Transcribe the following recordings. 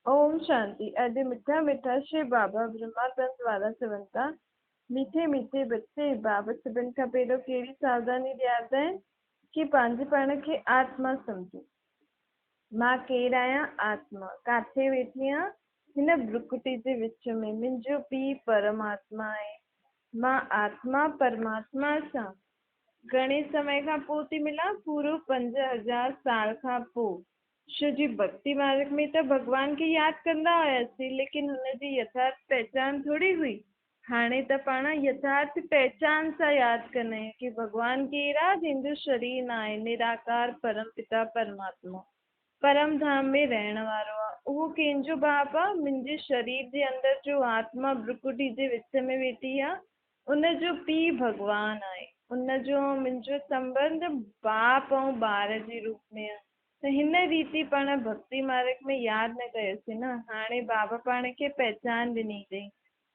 ओम शांति। अॼु मिठा मिठा श्री बाबा ब्रह्मानंद वारा चवनि था, मीठे मीठे बच्चे बाबा सभिनि खां पहिरियों कहिड़ी सावधानी ॾियारींदा आहिनि कि पंहिंजे पाण खे आत्मा सम्झो। मां केरु आहियां? आत्मा। काथे वेठी आहियां? हिन भ्रुकुटी जे विच में। मुंहिंजो पीउ परमात्मा आहे। मां आत्मा परमात्मा सां घणे समय खां पोइ थी मिलां? पूरो 5000 साल खां पोइ। शिव जी भक्ति मार्ग में त भगवान खे यादि कंदा हुआसीं, लेकिन हुनजी यथार्थ पहचान थोड़ी हुई। हाणे त पाण यथार्थ पहचान सां यादि कंदा आहियूं कि भगवान केरु आहे? जंहिंजो शरीर न आहे, निराकार परम पिता परमात्मा परम धाम में रहण वारो आहे। उहो कंहिंजो बाप आहे? मुंहिंजे शरीर जे अंदर जो आत्मा भ्रुकुटी जे विच में वेठी आहे, उनजो पीउ भगवान आहे। उनजो मुंहिंजो संबंध बाप ऐं ॿार जे रूप में आहे। त हिन रीति पाण भक्ति मार्ग में यादि न कयोसीं न। हाणे बाबा पाण खे पहचान ॾिनी अथई।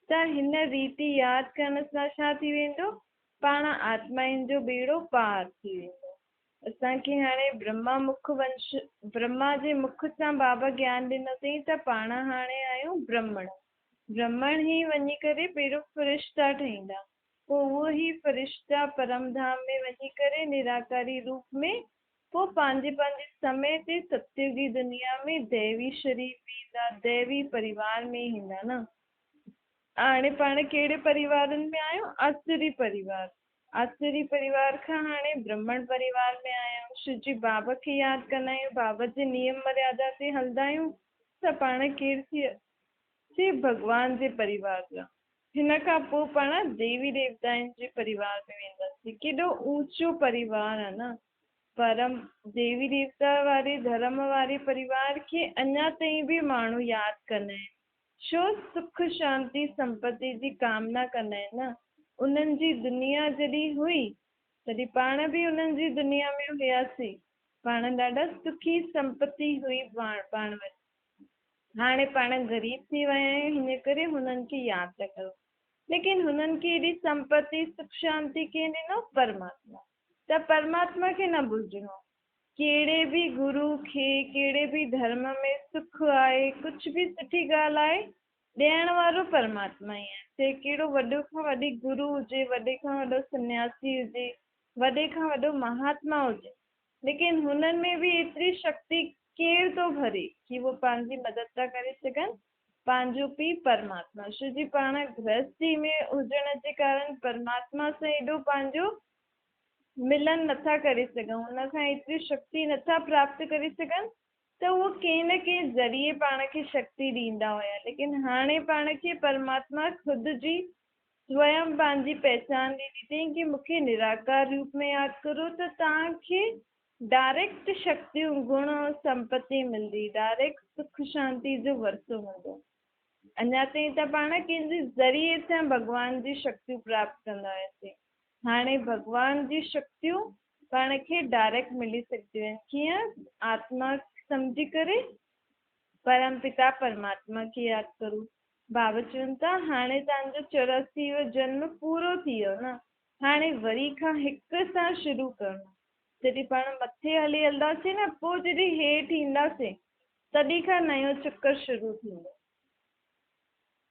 त हिन रीति यादि करण सां छा थी वेंदो? पाण आत्माउनि जो बेड़ो पार थी वेंदो। असांखे हाणे ब्रह्मा जे मुख सां बाबा ज्ञान ॾिनो अथई त पाण हाणे आहियूं ब्रह्मण। ब्रह्मण ई वञी करे पहिरियों फ़रिश्ता ठहींदा, पोइ उहो ई फ़रिश्ता परम धाम में वञी करे निराकारी रूप में पोइ पंहिंजे पंहिंजे समय ते सत्युगी दुनिया में दैवी शरीर में ईंदा, दैवी परिवार में ईंदा न। हाणे पाण कहिड़े परिवारनि में आहियूं? आसुरी परिवार। आसुरी परिवार खां हाणे ब्राह्मण परिवार में आया आहियूं। शिव जी बाबा खे यादि कंदा आहियूं, बाबा जे नियम मर्यादा ते हलंदा आहियूं त पाण केरु थी भगवान जे परिवार जा। हिन खां पोइ पाण देवी देवताउनि जे परिवार में वेंदासीं। केॾो ऊंचो परिवार आहे न। परम देवी देवता वारे धर्म वारे परिवार खे अञा ताईं बि माण्हू यादि कंदा आहिनि। छो? सुख शांति संपत्ति जी कामना कंदा आहिनि न। उन्हनि जी दुनिया जॾहिं हुई तॾहिं पाण बि उन्हनि जी दुनिया में हुयासीं। पाण ॾाढा सुखी संपत्ति हुई पाण वटि। हाणे पाण ग़रीब थी विया आहियूं, हिन करे हुननि खे यादि था करो। लेकिन हुननि खे एॾी संपत्ति सुख शांति कंहिं ॾिनो? परमात्मा। त परमात्मा खे न भुलिजणो। कहिड़े बि गुरू खे, कहिड़े बि धर्म में सुख आहे, कुझु बि सुठी ॻाल्हि आहे, ॾियण वारो परमात्मा ई आहे। चाहे कहिड़ो वॾो खां वॾी गुरू हुजे, वॾे खां वॾो सन्यासी हुजे, वॾे खां वॾो महात्मा हुजे, लेकिन हुननि में बि एतिरी शक्ति केरु थो भरे कि वो पंहिंजी मदद था करे सघनि? पंहिंजो पीउ परमात्मा। शिव जी पाण गृहस्थी में हुजण जे कारण परमात्मा सां एॾो पंहिंजो मिलन नथा करे सघूं, हुन खां एतिरी शक्ति नथा प्राप्त करे सघनि, त उहो कंहिं न कंहिं ज़रिए पाण खे शक्ति ॾींदा हुया। लेकिन हाणे पाण खे परमात्मा ख़ुदि जी स्वयं पंहिंजी पहचान ॾिनी अथई कि मूंखे निराकार रूप में यादि करो त तव्हांखे डायरेक्ट शक्तियूं, गुण और संपत्ति मिलंदी, डायरेक्ट सुख शांति जो वरसो मिलंदो। अञा ताईं त पाण कंहिंजे ज़रिए सां भॻवान जी शक्तियूं प्राप्त कंदा हुआसीं। हाणे भगवान जी शक्तियूं पाण खे डायरेक्ट मिली सघंदियूं आहिनि। कीअं? आत्मा सम्झी करे परम पिता परमात्मा खे यादि करो। बाबा चवनि था हाणे तव्हांजो 84 जन्म पूरो थी वियो न। हाणे वरी खां हिक सां शुरू करणो। जॾहिं पाण मथे हली हलंदासीं न, पोइ जॾहिं हेठि ईंदासीं तॾहिं खां नयो चक्कर शुरू थींदो।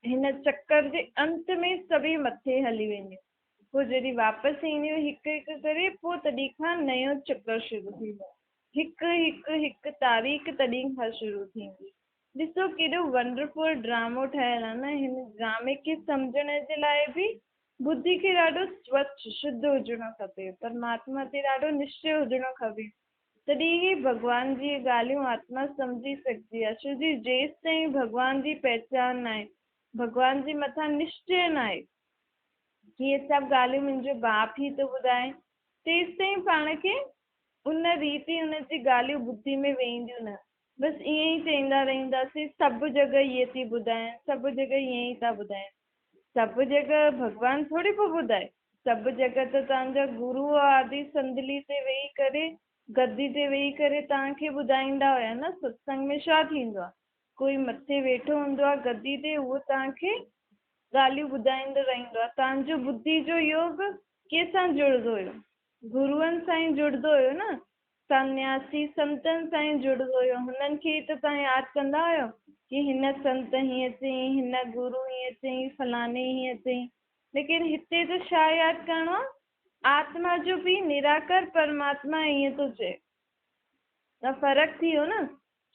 हिन चक्कर जे अंत में सभई मथे हली वेंदियूं। पोइ जॾहिं वापसि ईंदियूं हिकु हिकु करे, पोइ तॾहिं खां नयो चक्कर शुरू थींदो। हिकु हिकु हिकु तारीख़ तॾहिं खां शुरू थींदी। ॾिसो केॾो वंडरफुल ड्रामो ठहियल आहे न। हिन ड्रामे खे सम्झण जे लाइ बि बुद्धि खे ॾाढो स्वच्छ शुद्ध हुजणो खपे, परमात्मा ते ॾाढो निश्चय हुजणो खपे, तॾहिं ई भॻवान जी ॻाल्हियूं आत्मा सम्झी सघंदी आहे। छो जी जेसि ताईं भॻवान जी पहचान न आहे, भॻवान जे मथां निश्चय न आहे कि इहे सभु ॻाल्हियूं मुंहिंजो बाप ई थो ॿुधाए, तेसि ताईं पाण खे उन रीति उन जी ॻाल्हियूं बुद्धि में वेंदियूं न। बसि ईअं ई चईंदा रहंदासीं सभु जॻह इहे थी ॿुधाइनि, सभु जॻह ईअं ई था ॿुधाइनि। सभु जॻह भॻवान थोरी पियो ॿुधाए। सभु जॻह त तव्हांजा गुरू आदि संदली ते वेही करे, गद्दी ते वेही करे तव्हांखे ॿुधाईंदा हुया न। सत्संग में छा थींदो आहे? कोई मथे वेठो हूंदो आहे गद्दी ते, उहो तव्हांखे ॻाल्हियूं ॿुधाईंदो रहंदो आहे। तव्हांजो बुद्धि जो योग कंहिंसां जुड़ंदो हुयो? गुरूअनि सां ई जुड़ंदो हुयो न। सन्यासी संतनि सां ई जुड़ंदो हुयो। हुननि खे त तव्हां यादि कंदा हुयो। कि हिन संत हीअं चई, हिन गुरु हीअं चई, फलाणे हीअं चई। लेकिन हिते तो छा यादि करिणो आहे? आत्मा जो बि निराकार परमात्मा ईअं थो चए। त फ़र्क़ु थी वियो न,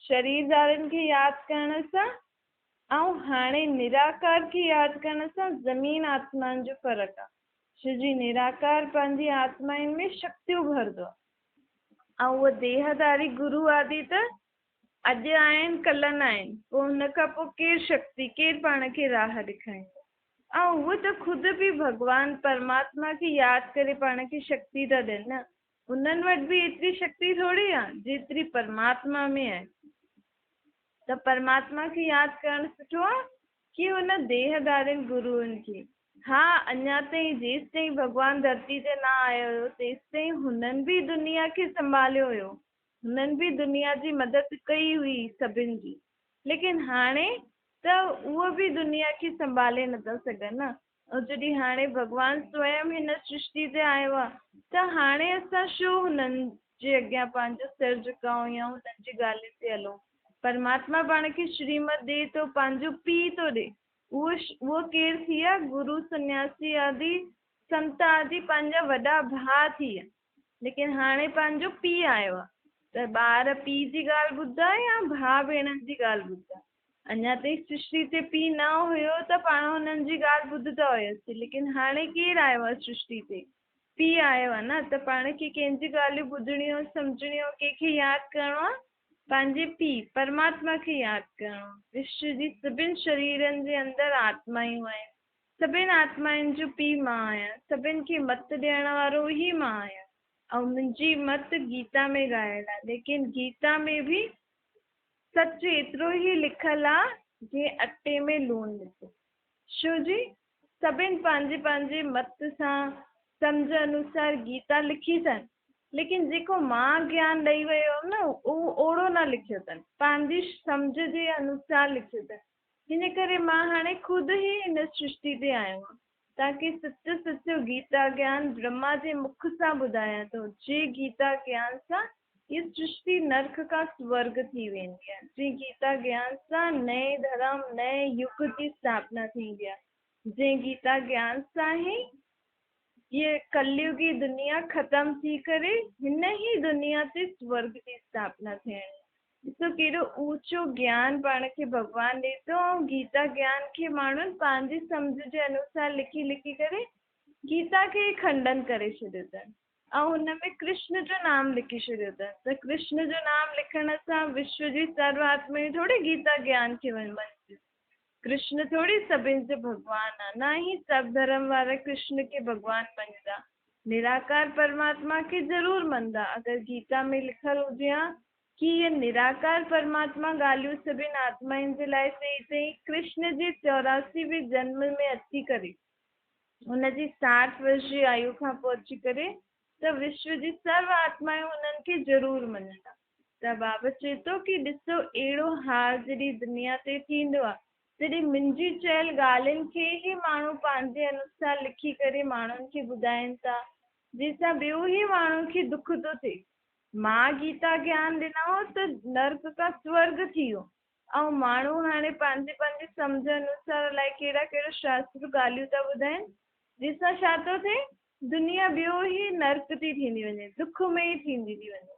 शरीरदारनि खे यादि करण सां ऐं हाणे निराकार खे यादि करण सां ज़मीन आसमान जो फ़र्क़ु आहे। छो जी निराकार पंहिंजी आत्माउनि में शक्तियूं भरंदो आहे, ऐं उहो देहधारी गुरु आदि त अॼु आहिनि कल्ह न आहिनि। पोइ हुन खां पोइ केरु शक्ति, केरु पाण खे राह ॾेखारींदो? ऐं उहो त ख़ुदि बि भॻवानु परमात्मा खे यादि करे पाण खे शक्ति था ॾियनि न। उन्हनि वटि बि एतिरी शक्ति थोरी आहे जेतिरी परमात्मा में आहे। त परमात्मा खे यादि करणु सुठो आहे कि हुन देहधारियुनि गुरुअनि खे। हा, अञा ताईं जेसि ताईं भॻवानु धरती ते न आयो हुयो तेसि ताईं हुननि बि दुनिया खे संभालियो हुयो, हुननि बि दुनिया जी मदद कई हुई सभिनि जी। लेकिन हाणे त उहो बि दुनिया खे संभाले नथा सघनि न। ऐं जॾहिं हाणे भॻवानु स्वयं हिन सृष्टि ते आयो आहे त हाणे असां छो हुननि जे अॻियां पंहिंजो सिर झुकायूं या हुननि जी ॻाल्हियुनि ते हलूं? परमात्मा पाण खे श्रीमत ॾे थो, पंहिंजो पीउ थो ॾे। उहो केरु थी विया? गुरु सन्यासी आदि संत आदि पंहिंजा वॾा भाउ थी विया। लेकिन हाणे पंहिंजो पीउ आयो आहे त ॿार पीउ जी ॻाल्हि ॿुधंदा या भाउ भेणनि जी ॻाल्हि ॿुधंदा? अञा ताईं सृष्टि ते पीउ न हुयो त पाण हुननि जी ॻाल्हि ॿुधंदा हुआसीं। लेकिन हाणे केरु आयो आहे सृष्टि ते? पीउ आयो आहे न। त पाण खे कंहिंजी ॻाल्हियूं ॿुधणियूं, सम्झणियूं, कंहिंखे यादि करिणो आहे? पंहिंजे पीउ परमात्मा खे यादि करिणो। विश्व जी सभिनि शरीरनि जे अंदरि आत्मायूं आहिनि। सभिनि आत्माउनि जो पीउ मां आहियां। सभिनि खे मत ॾियण वारो ई मां आहियां। ऐं मुंहिंजी मत गीता में ॻायल आहे। लेकिन गीता में बि सच एतिरो ई लिखियलु आहे जीअं अटे में लूणु विझो। छो जी सभिनि पंहिंजे पंहिंजे मत सां सम्झ अनुसार गीता लिखी अथनि। लेकिन जेको मां ज्ञान ॾेई वियो हुअमि न उहो ओड़ो न लिखियो अथनि, पंहिंजी सम्झ जे अनुसार लिखियो अथनि। हिन करे मां हाणे ख़ुदि ई हिन सृष्टि ते आयो आहियां ताकी सचो सचो गीता ज्ञान ब्रह्मा जे मुख सां ॿुधायां थो। जे गीता ज्ञान सां ये सृष्टि नर्क खां स्वर्ग थी वेंदी आहे। जे गीता ज्ञान सां नए धर्म, नए युग जी स्थापना थींदी आहे। जे गीता ज्ञान सां ई ये कलयुगी दुनिया ख़त्म थी करे हिन ई दुनिया ते स्वर्ग जी स्थापना थियणी। ॾिसो केॾो ऊचो ज्ञान पाण खे भॻवानु ॾे थो। ऐं गीता ज्ञान खे माण्हुनि पंहिंजी सम्झ जे अनुसार लिखी लिखी करे गीता खे ई खंडन करे छॾियो अथनि। ऐं हुन में कृष्ण जो नाम लिखी छॾियो अथनि। त कृष्ण जो नाम लिखण सां विश्व जी सर्व आत्माऊं थोरी गीता ज्ञान खे वञनि। कृष्ण थोरी सभिनि जो भॻवानु आहे। न ही सभु धर्म वारा कृष्ण खे भॻवानु मञदा। निराकार परमात्मा खे ज़रूरु मञदा। अगरि गीता में लिखियलु हुजे हा कि ये निराकार परमात्मा ॻाल्हियूं सभिनि आत्माउनि जे लाइ चई अथई। कृष्ण जे 84वें जन्म में अची करे हुनजी 60 वर्ष जी आयु खां पोइ अची करे त विश्व जी सर्व आत्माऊं हुननि खे ज़रूरु मञंदा। त बाबा चए थो कि ॾिसो अहिड़ो हाल जॾहिं दुनिया ते थींदो आहे तॾहिं मुंहिंजी चयल ॻाल्हियुनि खे ई माण्हू पंहिंजे अनुसार लिखी करे माण्हुनि खे ॿुधाइनि था, जंहिंसां ॿियो ई माण्हुनि खे दुख थो थिए। मां गीता ज्ञान ॾिनो त नर्क खां स्वर्ग थी वियो ऐं माण्हू हाणे पंहिंजे पंहिंजे सम्झ अनुसार अलाए कहिड़ा कहिड़ा शास्त्र ॻाल्हियूं था ॿुधाइनि, जंहिंसां छा थो थिए? दुनिया ॿियो ई नर्क थी थींदी वञे, दुख में ई थींदी थी वञे।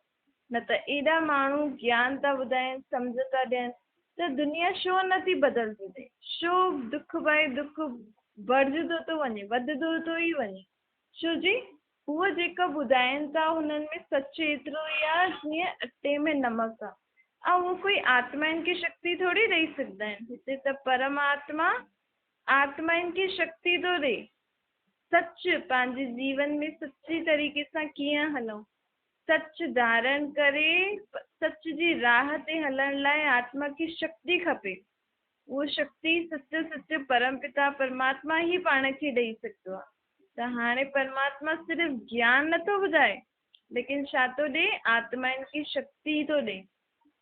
न त एॾा माण्हू ज्ञान था ॿुधाइनि, सम्झ था ॾियनि, त दुनिया छो नथी बदिलजी थिए? छो दुख बाए दुख बढ़जंदो थो वञे, वधंदो थो ई वञे? छो जी उहो जेका ॿुधाइनि था हुननि में सच एतिरो ई आहे जीअं अटे में नमक आहे। ऐं उहो कोई आत्माउनि खे शक्ति थोरी ॾेई सघंदा आहिनि। हिते त परमात्मा आत्माउनि खे शक्ति थो ॾे। सच पंहिंजे जीवन में सची तरीक़े सां कीअं हलूं, सच धारण करे सच जी राह ते हलण लाइ आत्मा खे शक्ति खपे। उहो शक्ति सच सच परम पिता परमात्मा ई पाण खे ॾेई सघंदो आहे। त हाणे परमात्मा सिर्फ़ु ज्ञान नथो ॿुधाए, लेकिन छा थो ॾे? आत्माउनि खे शक्ति थो ॾे।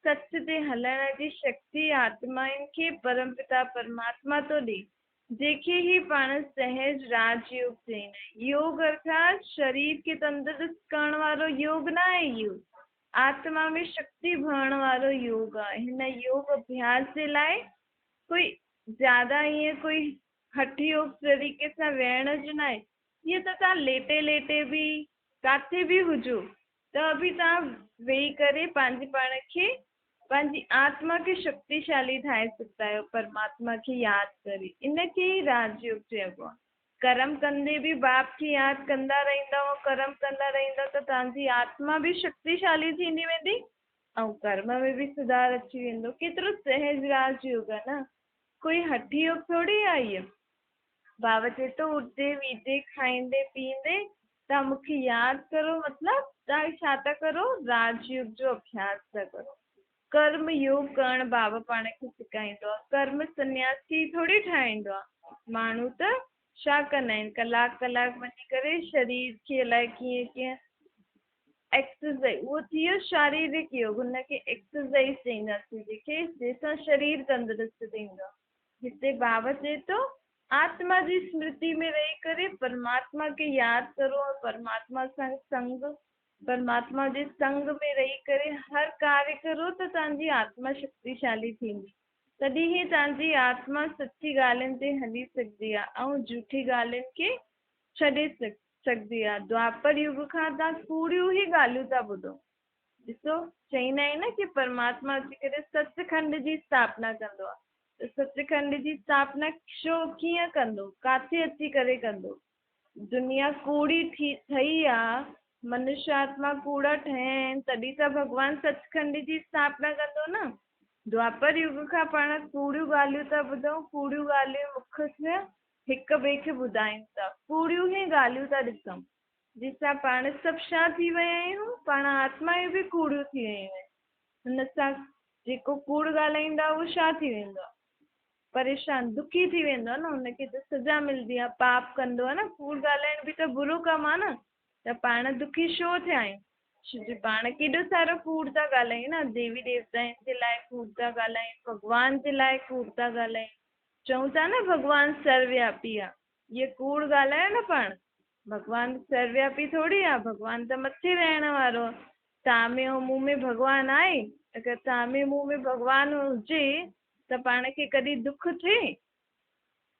सच ते हलण जी शक्ति आत्माउनि खे परम पिता परमात्मा थो ॾे, जंहिंखे ई पाण सहज राजयोग चईंदा आहियूं। योग अर्थात शरीर खे तंदुरुस्त करण वारो योग न आहे इहो। आत्मा में शक्ति भरण वारो योग आहे। हिन योग अभ्यास जे लाइ कोई ज्यादा ईअं कोई हठी योग तरीक़े सां वेहण जो न आहे। ईअं त तव्हां लेटे लेटे बि काथे बि हुजो त बि तव्हां वेही करे पंहिंजे पाण खे पंहिंजी आत्मा खे शक्तिशाली ठाहे सघंदा आहियो, परमात्मा खे यादि करे। इनखे ई राजयोग चइबो आहे। कर्म कंदे बि बाप खे यादि कंदा रहंदव, कर्म कंदा रहंदव त तव्हांजी आत्मा बि शक्तिशाली थींदी वेंदी ऐं कर्म में बि सुधार अची वेंदो। केतिरो सहज राजयोग आहे न, कोई हठी योग थोड़ी आहे इहो। बाबा चए थो उठदे वीठदे खाईंदे पीअंदे तव्हां मूंखे यादि करो, मतिलबु तव्हां छा था करो, राजयोग जो अभ्यास था करो। कर्म योग करणु बाबा पाण खे सेखारींदो आहे। कर्म सन्यासी थोड़ी ठाहींदो आहे। माण्हू त छा कंदा आहिनि, कलाक कलाक वञी करे शरीर खे अलाए कीअं कीअं एक्सरसाइज, उहो थी वियो शारीरिक योग, हुनखे एक्सरसाइज चईंदासीं जंहिंसां शरीर तंदुरुस्त थींदो आहे। हिते बाबा चए थो आत्मा जी स्मृति में रही करे परमात्मा खे यादि करो और परमात्मा सां संग, परमात्मा जे संग में रही करे हर कार्य करो त तव्हांजी आत्मा शक्तिशाली थींदी। तॾहिं ई तव्हांजी आत्मा सची ॻाल्हियुनि ते हली सघंदी आहे ऐं झूठी ॻाल्हियुनि खे छॾे सघंदी आहे। द्वापर युग खां तव्हां कूड़ियूं ई ॻाल्हियूं था ॿुधो। ॾिसो चईंदा आहिनि न कि परमात्मा अची करे सचखंड जी स्थापना कंदो आहे। त सचखंड जी स्थापना छो कीअं कंदो, काथे अची करे कंदो? दुनिया कूड़ी ठही आहे, मनुष्य आत्मा कूड़ा ठहिया आहिनि, तॾहिं त भॻवानु सचखंड जी स्थापना कंदो न। द्वापर युग खां पाण कूड़ियूं ॻाल्हियूं था ॿुधूं, कूड़ियूं ॻाल्हियूं मुख से हिक ॿिए खे ॿुधायूं था, कूड़ियूं ई ॻाल्हियूं था ॾिसूं, जंहिंसां पाण सभु छा थी विया आहियूं, पाण आत्मायूं बि कूड़ियूं थी वियूं आहिनि। हुन सां जेको कूड़ ॻाल्हाईंदा उहो छा थी वेंदो आहे, परेशान दुखी थी वेंदो आहे न, हुनखे त सज़ा मिलंदी आहे, पाप कंदो आहे न। कूड़ ॻाल्हाइण बि त बुरो कमु आहे न, त पाण दुखी छो थिया आहियूं? छोजो पाण केॾो सारो कूड़ था ॻाल्हायूं न, देवी देवताउनि जे लाइ कूड़ था ॻाल्हायूं, भॻवान जे लाइ कूड़ था ॻाल्हायूं। चऊं था न भॻवानु सर्वव्यापी आहे, इहे कूड़ ॻाल्हायो न पाण। भॻवानु सर्वव्यापी थोड़ी आहे, भॻवानु त मथे रहण वारो आहे। तव्हां में ऐं मूं में भॻवानु आहे। अगरि तव्हां में मूं में भॻवानु हुजे त पाण खे कॾहिं दुख थिए?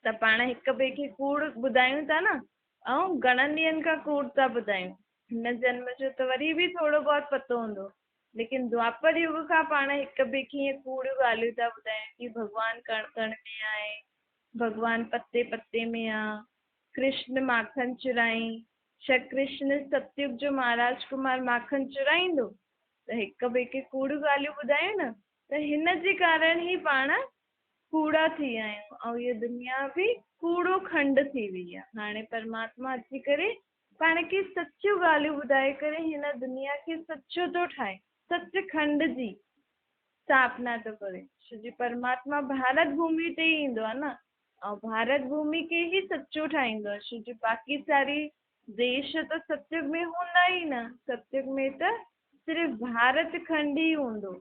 त पाण हिक ॿिए खे कूड़ ॿुधायूं था न, ऐं घणनि ॾींहंनि खां कूड़ था ॿुधायूं। हिन जन्म जो त वरी बि थोरो बहुत पतो हूंदो, लेकिन द्वापर युग खां पाण हिक ॿिए खे ईअं कूड़ियूं ॻाल्हियूं था ॿुधायूं कि भॻवानु कण कण में आहे, भॻवानु पत्ते पत्ते में आहे, कृष्ण माखन चुराई, छा कृष्ण सतयुग जो महाराज कुमार माखन चुराईंदो? त हिक ॿिए खे कूड़ियूं ॻाल्हियूं ॿुधायूं न, त हिन जे कारण ई पाण कूड़ा थी विया आहियूं ऐं इहा दुनिया बि कूड़ो खंड थी वई आहे। हाणे परमात्मा अची करे पाण खे सचियूं ॻाल्हियूं ॿुधाए करे हिन दुनिया खे सचो थो ठाहे, सचखंड जी स्थापना थो करे। छोजी परमात्मा भारत भूमि ते ई ईंदो आहे न, ऐं भारत भूमि खे ई सचो ठाहींदो आहे। छोजी बाक़ी सारी देश त सतयुग में हूंदा ई न, सतयुग में त सिर्फ़ु भारत खंड ई हूंदो,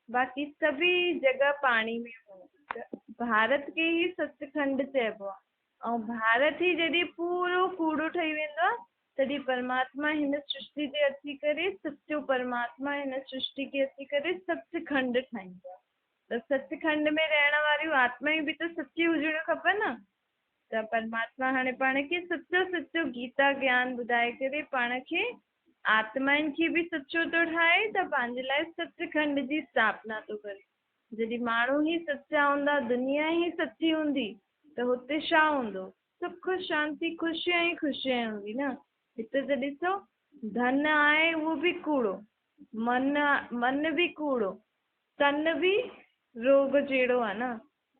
बाक़ी सभी जगह पाणी में हूंदो। भारत खे ई सचखंड चइबो आहे ऐं भारत ई जॾहिं पूरो कूड़ो ठही वेंदो आहे तॾहिं परमात्मा हिन सृष्टि ते अची करे, सचो परमात्मा हिन सृष्टि खे अची करे सचखंड ठाहींदो आहे। त सचखंड में रहण वारियूं आत्मायूं बि त सची हुजणियूं खपनि न। त परमात्मा हाणे पाण खे सचो सचो गीता ज्ञान ॿुधाए करे पाण खे आत्माउनि खे बि सचो थो ठाहे, त पंहिंजे लाइ सचखंड जी स्थापना थो करे। जॾहिं माण्हू ई सचा हूंदा, दुनिया ई सची हूंदी, त हुते छा हूंदो? सुख शांती ख़ुशियां ई ख़ुशियां हूंदी न। हिते त ॾिसो धन आहे उहो बि कूड़ो, मन बि कूड़ो, तन बि रोग जहिड़ो आहे न।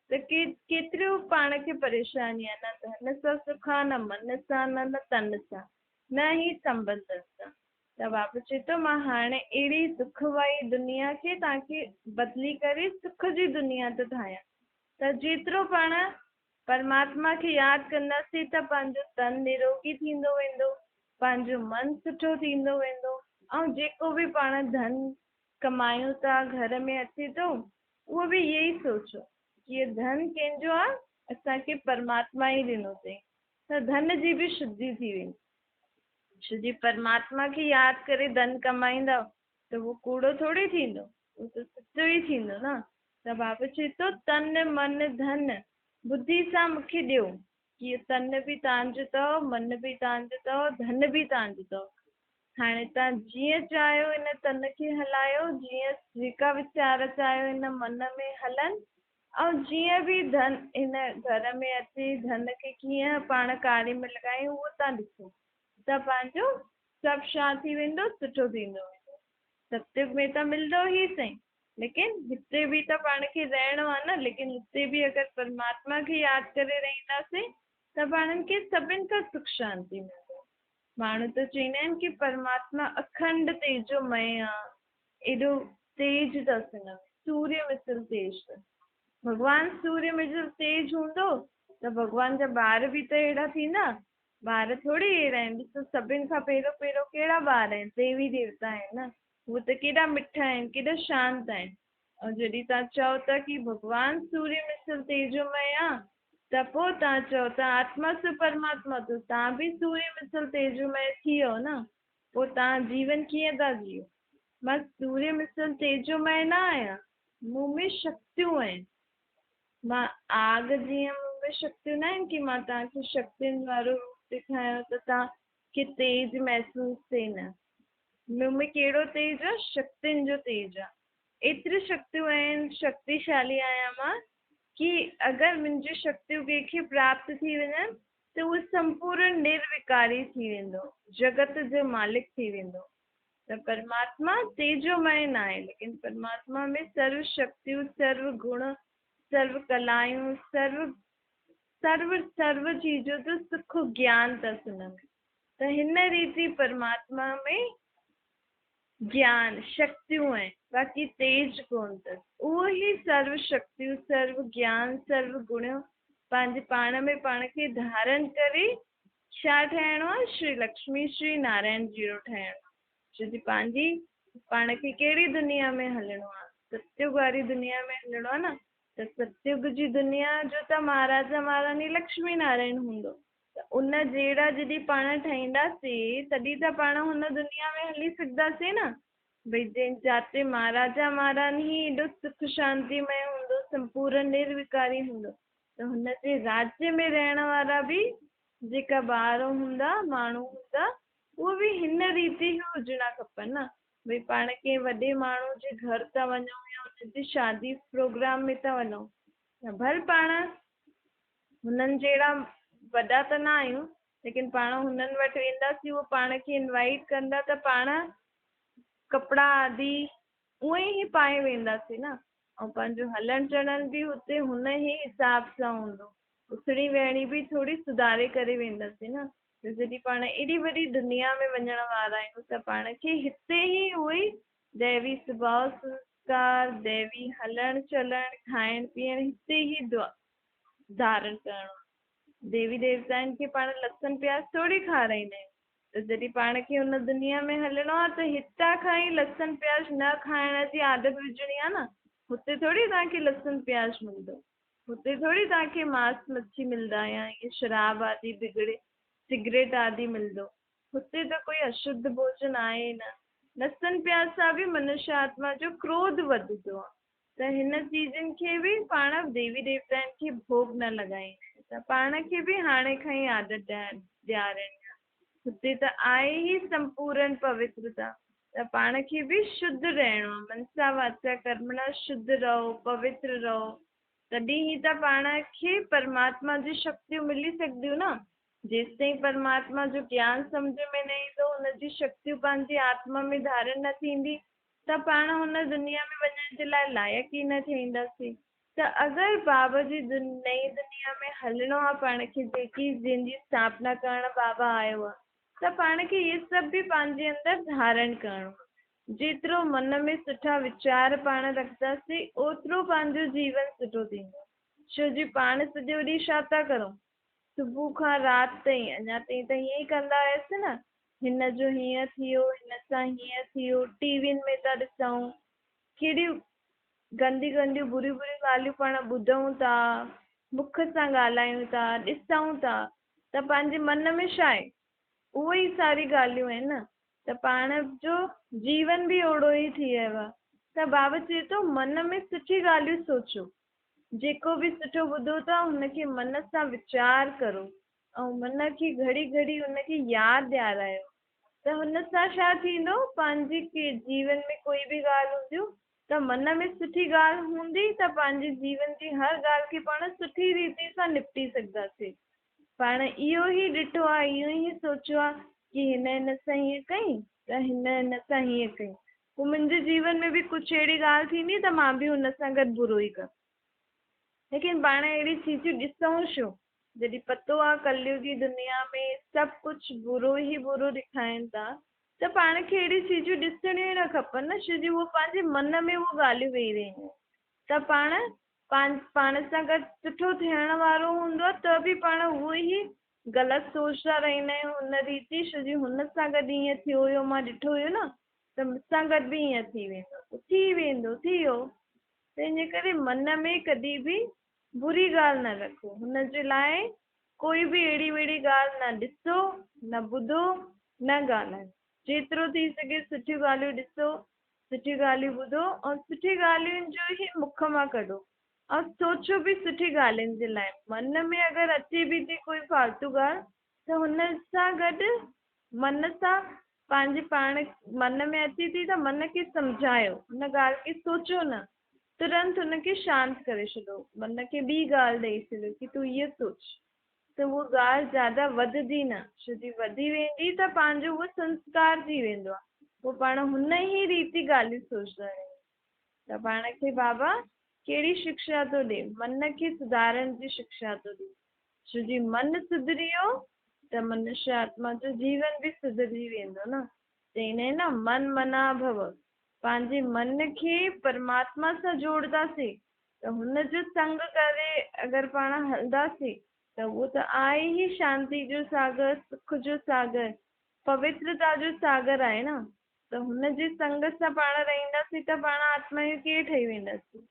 त केतिरियूं पाण खे परेशानी आहे, न धन सां सुख आहे, न मन सां, न तन सां, न ई संबंधनि सां। त बाबा चए थो मां हाणे अहिड़ी दुख वारी दुनिया खे तव्हांखे बदिली करे सुख जी दुनिया थो ठाहियां। त जेतिरो पाण परमात्मा खे यादि कंदासीं त पंहिंजो तन निरोगी थींदो वेंदो, पंहिंजो मन सुठो थींदो वेंदो, ऐं जेको बि पाण धन कमायूं था घर में अचे थो, उहो बि इहे ई सोचो कि इहो धन कंहिंजो आहे, असांखे परमात्मा ई ॾिनो अथई। त धन जी बि शुद्धि थी वेंदी। छोजी परमात्मा खे यादि करे धन कमाईंदव त त उहो कूड़ो थोड़ी थींदो, उहो त सचो ई थींदो न। त बाबा चए थो तन मन धन बुद्धि सां मूंखे ॾियो, कि इहो तन बि तव्हांजो अथव, मन बि तव्हांजो अथव, धन बि तव्हांजो अथव। हाणे तव्हां जीअं चाहियो इन तन खे हलायो, जीअं जेका वीचार चाहियो इन मन में हलनि, ऐं जीअं बि धन इन घर में अचे, धन खे कीअं पाण कार्य में लॻायूं उहो तव्हां ॾिसो, त पंहिंजो सभु छा थी वेंदो, सुठो थींदो वेंदो। सत्युग में त मिलंदो ई सही, लेकिन हिते बि त पाण खे रहणो आहे न। लेकिन हिते बि अगरि परमात्मा खे यादि करे रहंदासीं त पाणनि खे सभिनि खां सुख शांती मिलंदो। माण्हू त चवंदा आहिनि कि परमात्मा अखंड तेजोमय आहे, एॾो तेज अथसि हिन में, सूर्य मिसल तेज अथसि। भॻवानु सूर्य मिसल तेज हूंदो त भॻवान जा ॿार बि त अहिड़ा थींदा। ॿार थोड़ी अहिड़ा आहिनि। ॾिसो सभिनि खां पहिरियों पहिरियों कहिड़ा ॿार आहिनि, देवी देवता आहिनि न। उहे त केॾा मिठा आहिनि, केॾा शांत आहिनि। ऐं जॾहिं तव्हां चओ था कि भॻवानु सूर्य मिसल तेजोमय आहे, त पोइ तव्हां चओ था आत्मा सु परमात्मा, त तव्हां बि सूर्य मिसल तेजोमय थी वियो न। पोइ तव्हां जीवन कीअं था जियो? मां सूर्य मिसल तेजोमय न आहियां, मूं में शक्तियूं आहिनि। मां आग जीअं मूं में शक्तियूं न आहिनि कि मां तव्हांखे शक्तियुनि वारो रूप ॾेखारियां त तव्हांखे तेज महसूसु थिए, न। मूं में कहिड़ो तेज आहे? शक्तियुनि जो तेज आहे। एतिरी शक्तियूं आहिनि, शक्तिशाली आहियां मां कि अगरि मुंहिंजी शक्तियूं कंहिंखे प्राप्त थी वञनि त उहो संपूर्ण निर्विकारी थी वेंदो, जगत जो मालिक थी वेंदो। त परमात्मा तेजोमय न आहे, लेकिन परमात्मा में सर्व शक्तियूं, सर्व गुण, सर्व कलायूं, सर्व सर्व सर्व चीजों जो सुख ज्ञान अथसि हुन में। त हिन रीति परमात्मा में ज्ञान शक्तियूं आहिनि, बाक़ी तेज कोन अथसि। उहो ई सर्व शक्तियूं, सर्व ज्ञान, सर्व गुण पंहिंजे पाण में पाण खे धारण करे छा ठाहिणो आहे? श्री लक्ष्मी श्री नारायण जहिड़ो ठाहिणो आहे। छो जी पंहिंजी पाण खे कहिड़ी दुनिया में हलणो आहे? सत्युग वारी दुनिया में हलणो आहे न। त सत्युग जी दुनिया जो त महाराजा महारानी लक्ष्मी नारायण हूंदो। त उन जहिड़ा जॾहिं पाण ठाहींदासीं तॾहिं त पाण हुन दुनिया में हली सघंदासीं न। भई जिते महाराजा महारानी एॾो सुख शांतिमय हूंदो, संपूर्ण निर्विकारी हूंदो, त हुन जे राज्य में रहण वारा बि जेका ॿार हूंदा, माण्हू हूंदा, उहे बि हिन रीति ई हुजणा खपनि न। भई पाण कंहिं वॾे माण्हू जे घर था वञूं या हुनजी शादी प्रोग्राम में था वञूं, त भले पाण हुननि जहिड़ा वॾा त न आहियूं, लेकिन पाण हुननि वटि वेंदासीं, उहो पाण खे इनवाइट कंदा, त पाण कपिड़ा आदि उहे ई पाए वेंदासीं न। ऐं पंहिंजो हलण चलण बि हुते हुन ई हिसाब सां हूंदो। उथणी वेहणी बि थोरी सुधारे करे वेंदासीं न। त जॾहिं पाण एॾी वॾी दुनिया में वञण वारा आहियूं त पाण खे हिते ई उहो ई दैवी स्वभाव संस्कार, दैवी हलण चलण, खाइण पीअण हिते ई धारण करणो। देवी देवताउनि खे पाण लसन प्याज थोरी खाराईंदा आहियूं। त जॾहिं पाण खे हुन दुनिया में हलणो आहे त हितां खां ई लसन प्याज न खाइण जी आदत विझणी आहे न। हुते थोरी तव्हांखे लसन प्याज मिलंदो, हुते थोरी तव्हांखे मांस मच्छी मिलंदा या इहे शराब आदि बिगड़े सिगरेट आदि मिलंदो। हुते त कोई अशुद्ध भोजन आहे न। लसन प्याज सां बि मनुष्य आत्मा जो क्रोध वधंदो आहे। त हिन चीजनि खे बि पाण देवी देवताउनि खे भोग न लॻाईंदा। त पाण खे बि हाणे खां ई आदत ॾियारणी आहे। हुते त आहे ई संपूर्ण पवित्रता। त पाण खे बि शुद्ध रहणो आहे, मनसा वाचा कर्मणा शुद्ध रहो, पवित्र रहो। तॾहिं ई त पाण खे परमात्मा जी शक्तियूं मिली सघंदियूं न। जेसि ताईं परमात्मा जो ज्ञान सम्झ में न ईंदो, हुनजी शक्तियूं पंहिंजी आत्मा में धारण न थींदी, त पाण हुन दुनिया में वञण जे लाइ लाइक़ ई न थींदासीं। त अगरि बाबा जी नई दुनिया में हलणो आहे पाण खे, जंहिंजी स्थापना करणु बाबा आयो आहे, त पाण खे इहे सभु बि पंहिंजे अंदरि धारण करणो आहे। जेतिरो मन में सुठा वीचार पाण रखंदासीं, ओतिरो पंहिंजो जीवन सुठो थींदो। छो जी पाण सॼो ॾींहुं छा था करूं? सुबुह खां राति ताईं अञा ताईं त हीअं ई कंदा आहियासीं न। हिन जो हीअं थी वियो, हिन सां हीअं थी वियो, टीवियुनि में था ॾिसूं, कहिड़ियूं गंदी गंदियूं बुरियूं बुरियूं ॻाल्हियूं पाण ॿुधूं था, मुख सां ॻाल्हायूं था, ॾिसूं था, त पंहिंजे मन में छा आहे? उहे ई सारी ॻाल्हियूं आहिनि न। त पाण जो जीवन बि ओड़ो ई थी वियो आहे। त बाबा चए थो मन में सुठी ॻाल्हियूं सोचो, जेको बि सुठो ॿुधो था हुनखे मन सां वीचार करो ऐं मन खे घड़ी घड़ी हुनखे यादि ॾियारायो। त हुन सां छा थींदो, पंहिंजी जीवन में कोई बि ॻाल्हि हूंदियूं त मन में सुठी ॻाल्हि हूंदी त पंहिंजे जीवन जी हर ॻाल्हि खे पाण सुठी रीति सां निपटी सघंदासीं। पाण इहो ई ॾिठो आहे, इहो ई सोचियो आहे कि हिन सां हीअं कई त हिन सां हीअं कई, पोइ मुंहिंजे जीवन में बि कुझु अहिड़ी ॻाल्हि थींदी त मां बि हुन सां गॾु बुरो ई कंदमि। लेकिन पाण अहिड़ी चीजूं ॾिसूं छो, जॾहिं पतो आहे कलयुग जी दुनिया में सभु कुझु बुरो ई बुरो ॾेखारीनि था, त पाण खे अहिड़ी चीजूं ॾिसणियूं ई न खपनि न, छो जो उहो पंहिंजे मन में उहो ॻाल्हियूं वेही रहियूं। त पाण सां गॾु सुठो थियण वारो हूंदो आहे त बि पाण उहो ई ग़लति सोचता रहंदा आहियूं हुन रीति, छो जो हुन सां गॾु ईअं थियो हुयो, मां ॾिठो हुयो न, त मूंसां गॾु बि ईअं थी वेंदो थी वियो। त इन करे मन में कॾहिं बि बुरी ॻाल्हि न रखो, हुनजे लाइ कोई बि अहिड़ी वेड़ी ॻाल्हि न ॾिसो, न ॿुधो, न ॻाल्हायो। जेतिरो थी सघे सुठियूं ॻाल्हियूं ॾिसो, सुठियूं ॻाल्हियूं ॿुधो ऐं सुठी ॻाल्हियुनि जो ई मुख मां कढो ऐं सोचो बि सुठी ॻाल्हियुनि जे लाइ। मन में अगरि अचे बि थी कोई फालतू ॻाल्हि त हुन सां गॾु मन सां पंहिंजे पाण मन में अचे थी त मन खे सम्झायो, हुन ॻाल्हि खे सोचो न, तुरंत हुनखे शांत करे छॾो, मन खे ॿी ॻाल्हि ॾेई छॾियो कि तूं इहो सोच, त उहा ॻाल्हि ज्यादा वधंदी न, छो जी वधी वेंदी त पंहिंजो उहो संस्कार थी वेंदो आहे, पोइ पाण हुन ई रीति ॻाल्हियूं सोचंदा आहियूं। त पाण खे बाबा कहिड़ी शिक्षा थो ॾे, मन खे सुधारण जी शिक्षा थो ॾे, छो जी मन सुधरी वियो त मनुष्य आत्मा जो जीवन बि सुधरी वेंदो न। चईंदा आहिनि न मन मना भव, पंहिंजे मन खे परमात्मा सां जोड़दासीं त हुनजो संग करे अगरि पाण हलंदासीं त उहो त आहे ई शांति जो सागर, सुख जो सागर, पवित्रता जो सागर आहे न। त हुनजे संग सां पाण रहंदासीं त पाण आत्मा जो कीअं ठही वेंदासीं,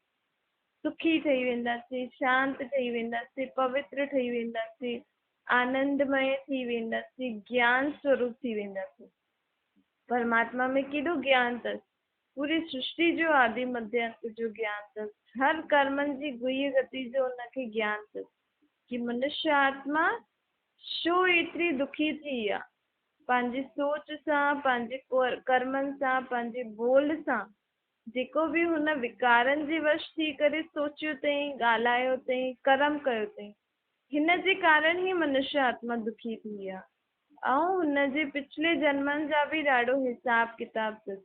सुखी ठही वेंदासीं, शांत ठही वेंदासीं, पवित्र ठही वेंदासीं, आनंदमय थी वेंदासीं, ज्ञान स्वरूप थी वेंदासीं। परमात्मा में केॾो ज्ञान अथसि, पूरी सृष्टि जो आदि मध्य अंत जो ज्ञान अथसि, हर कर्मनि जी गुह्य गति जो हुनखे ज्ञान अथसि कि मनुष्य आत्मा छो एतिरी दुखी थी आहे, पंहिंजी सोच सां, पंहिंजे कर्मनि सां, पंहिंजे बोल सां, जेको बि हुन विकारनि जे वश थी करे सोचियो अथई, ॻाल्हायो अथई, कर्म कयो अथई, हिन जे कारण ई मनुष्य आत्मा दुखी थी आहे। ऐं हुनजे पिछले जन्मनि जा बि ॾाढो हिसाब किताब अथसि।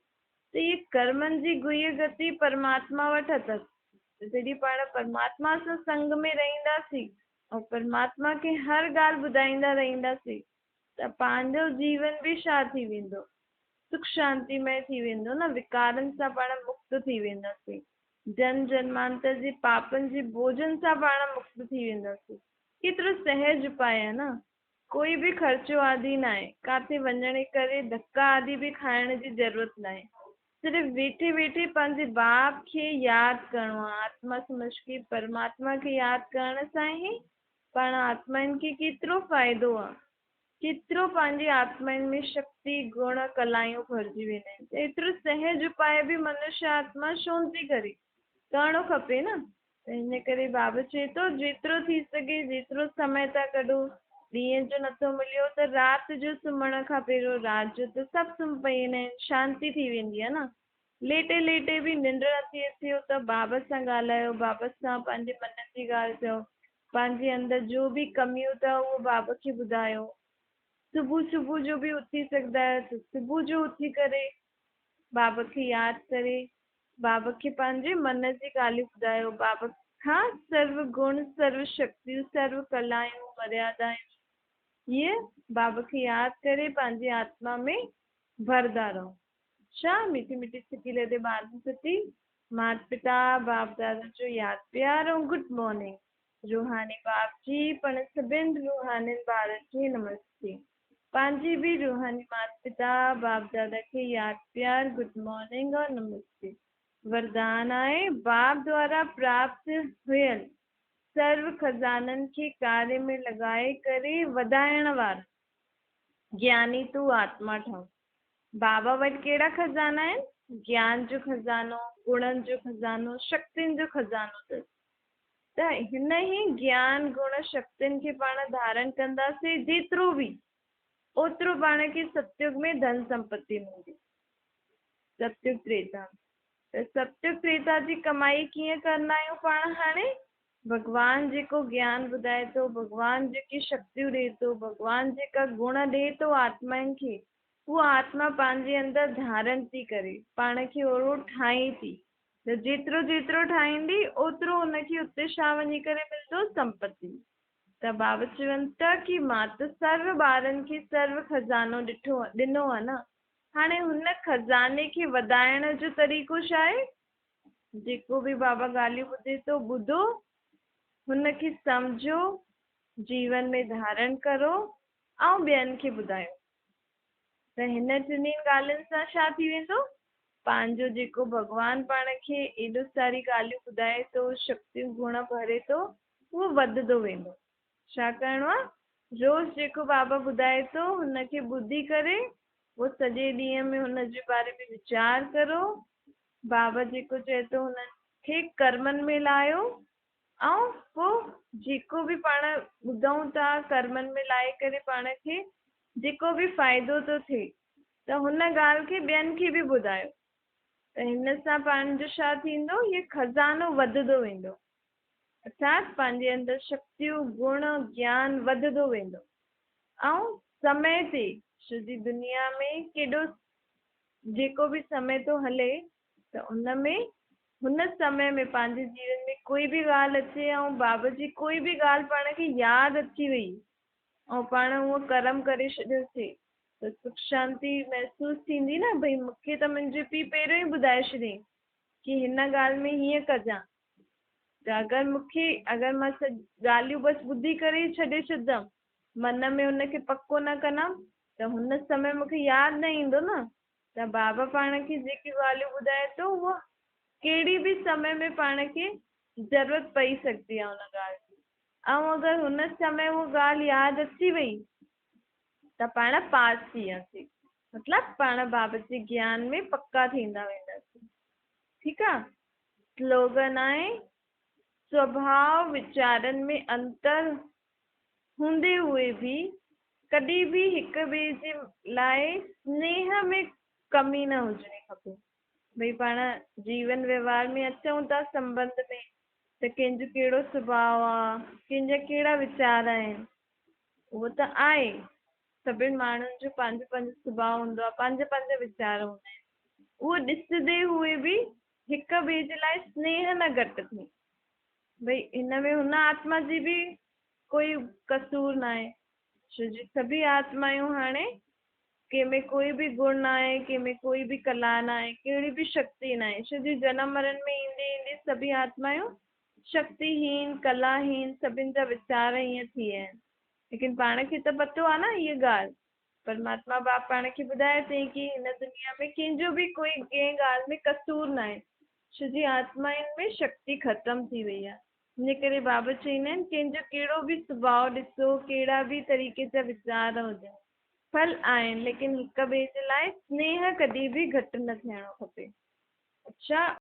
त इहे कर्मनि जी गुह्य गति परमात्मा वटि अथसि। जॾहिं पाण परमात्मा सां संग में रहंदासीं ऐं परमात्मा खे हर ॻाल्हि ॿुधाईंदा रहंदासीं त पंहिंजो जीवन बि छा थी वेंदो, सुख शांतिमय थी वेंदो न, विकारनि सां पाण मुक्त थी वेंदासीं, जन्म जन्मांतर जे पापनि जे बोझनि सां पाण मुक्त थी वेंदासीं। केतिरो सहज उपाय आहे न, कोई बि ख़र्चो आदि न आहे, काथे वञण करे धक्का आदि बि खाइण जी ज़रूरत न आहे, सिर्फ़ु वेठे वेठे पंहिंजे बाप खे यादि करिणो आहे, आत्मा समझ के परमात्मा खे यादि करण सां ई पाण आत्माउनि खे केतिरो फ़ाइदो आहे, केतिरो पंहिंजी आत्माउनि में शक्ति गुण कलायूं भरिजी वेंदा आहिनि। त एतिरो सहज उपाय बि मनुष्य आत्मा छो थी करे, करिणो खपे न। त हिन करे बाबा चए थो जेतिरो थी सघे, जेतिरो समय था कढो, ॾींहं जो नथो मिलियो त राति जो सुम्हण खां पहिरियों, राति जो त सभु सुम्ही पईंदा आहिनि, शांती थी वेंदी आहे न, लेटे लेटे बि निंड नथी अचेव त बाबा सां ॻाल्हायो, बाबा सां पंहिंजे मन जी ॻाल्हि चयो, पंहिंजे अंदरि जो बि कमियूं अथव उहो बाबा खे ॿुधायो। सुबुह जो बि उथी सघंदा आहियो त सुबुह जो उथी करे बाबा खे यादि करे बाबा खे पंहिंजे मन जी ॻाल्हियूं ॿुधायो, बाबा खां सर्व गुण, सर्व शक्तियूं, सर्व कलायूं, मर्यादायूं, इहे बाबा खे यादि करे पंहिंजी आत्मा में भरदा रहो। छा मीठी मीठी सिकी लेदे ॿारनि सती माता पिता बाप दादा जो यादि प्यार ऐं गुड मॉर्निंग। रूहानी बाप जी पण सभिनि रूहानी ॿारनि खे नमस्ते। पंहिंजी बि रूहानी माता पिता बाप दादा खे यादि प्यार, गुड मॉर्निंग और नमस्ते। वरदान आहे बाप द्वारा प्राप्त हुयल सर्व खजाननि खे कार्य में लॻाए करे वधाइण वारा ज्ञानी तू आत्मा ठहो। बाबा वटि कहिड़ा खज़ाना आहिनि? ज्ञान जो खज़ानो, गुणनि जो खज़ानो, शक्तियुनि जो खज़ानो अथसि। त हिन ई ज्ञान गुण शक्तियुनि खे पाण धारण कंदासीं जेतिरो बि, ओतिरो पाण खे सतयुग में धन संपत्ति मिलंदी। सतयुग त्रेता, त सतयुग त्रेता जी कमाई कीअं कंदा आहियूं पाण? हाणे भॻवानु जेको ज्ञान ॿुधाए थो, भॻवानु जेकी शक्तियूं ॾिए थो, भॻवानु जेका गुण ॾिए थो आत्माउनि खे, उहा आत्मा पंहिंजे अंदरि धारण थी करे, पाण खे ओहिड़ो ठाहे थी। त जेतिरो जेतिरो ठाहींदी ओतिरो हुनखे उते छा वञी करे मिलंदो? संपत्ति। त बाबा चवनि था कि मां त सर्व ॿारनि खे सर्व खज़ानो ॾिनो आहे न। हाणे हुन खज़ाने खे वधाइण जो तरीक़ो छा आहे? जेको बि बाबा ॻाल्हियूं ॿुधे थो ॿुधो, हुनखे सम्झो, जीवन में धारण करो ऐं ॿियनि खे ॿुधायो। त हिन टिनी ॻाल्हियुनि सां छा थी वेंदो? पंहिंजो जेको भॻवानु पाण खे एॾो सारी ॻाल्हियूं ॿुधाए थो, शक्तियूं गुण भरे थो, उहो वधंदो वेंदो। छा करिणो आहे? रोज़ जेको बाबा ॿुधाए थो हुनखे ॿुधी करे उहो सॼे ॾींहं में हुनजे बारे में वीचार करो। बाबा जेको चए थो हुनखे कर्मनि में लायो, ऐं पोइ जेको बि पाण ॿुधूं था कर्मनि में लाए करे पाण खे जेको बि फ़ाइदो थो थिए, त हुन ॻाल्हि खे ॿियनि खे बि ॿुधायो। त हिन सां पाण जो छा थींदो? इहे खज़ानो वधंदो वेंदो, अर्थात पंहिंजे अंदरि शक्तियूं गुण ज्ञान वधंदो वेंदो। ऐं समय ते सॼी दुनिया में केॾो जेको बि समय थो हले, त उनमें हुन समय में पंहिंजे जीवन में कोई बि ॻाल्हि अचे ऐं बाबा जी कोई बि ॻाल्हि पाण खे यादि अची वई ऐं पाण उहो कर्म करे छॾियोसीं, त सुख शांती महसूसु थींदी न। भई मूंखे त मुंहिंजे पीउ पहिरियों ई ॿुधाए छॾियईं कि हिन ॻाल्हि में हीअं कजां। त अगरि मां ॻाल्हियूं बसि ॿुधी करे ई छॾे छॾंदमि, मन में हुनखे पको न कंदमि, त हुन समय मूंखे यादि न ईंदो न। त बाबा पाण खे जेकी ॻाल्हियूं ॿुधाए थो उहो कहिड़ी बि समय में पाण खे ज़रूरत पई सघंदी आहे हुन ॻाल्हि जी। ऐं अगरि हुन समय उहा ॻाल्हि यादि अची वई त पाण पास थी वियासीं, मतिलबु पाण बाबा जे ज्ञान में पक्का थींदा वेंदासीं। ठीकु आहे? स्लोगन आहे, स्वभाव वीचारनि में अंतर हूंदे हुए बि कॾहिं बि हिक ॿिए जे लाइ स्नेह में कमी न हुजणी खपे। भई पाण जीवन व्यवहार में अचूं था संबंध में, त कंहिंजो कहिड़ो सुभाउ आहे, कंहिंजा कहिड़ा वीचार आहिनि, उहो त आहे। सभिनि माण्हुनि जो पंहिंजो पंहिंजो सुभाउ हूंदो आहे, पंहिंजा पंहिंजा वीचार हूंदा आहिनि। उहो ॾिसंदे हुए बि हिक ॿिए जे लाइ स्नेह न घटि थिए। भई हिन में हुन आत्मा जी बि कोई कसूर न आहे, छो जो सभी आत्मायूं हाणे कंहिंमें कोई बि गुण न आहे, कंहिंमें कोई बि कला न आहे, कहिड़ी बि शक्ति न आहे। छो जो जनम मरण में ईंदे ईंदे सभी आत्मायूं शक्तिहीन कलाहीन सभिनि जा वीचार ईअं थी विया आहिनि। लेकिन पाण खे त पतो आहे न इहा ॻाल्हि। परमात्मा बाप पाण खे ॿुधाए अथई कि हिन दुनिया में कंहिंजो बि कोई कंहिं ॻाल्हि में कसूर न आहे, छो जी आत्माउनि में शक्ति ख़तम थी वई आहे। इन करे बाबा चवंदा आहिनि कंहिंजो कहिड़ो बि सुभाउ ॾिसो, कहिड़ा बि तरीक़े जा वीचार हुजनि, फल आहिनि, लेकिन हिक ॿिए जे लाइ स्नेह कॾहिं बि घटि न थियणो खपे। अच्छा।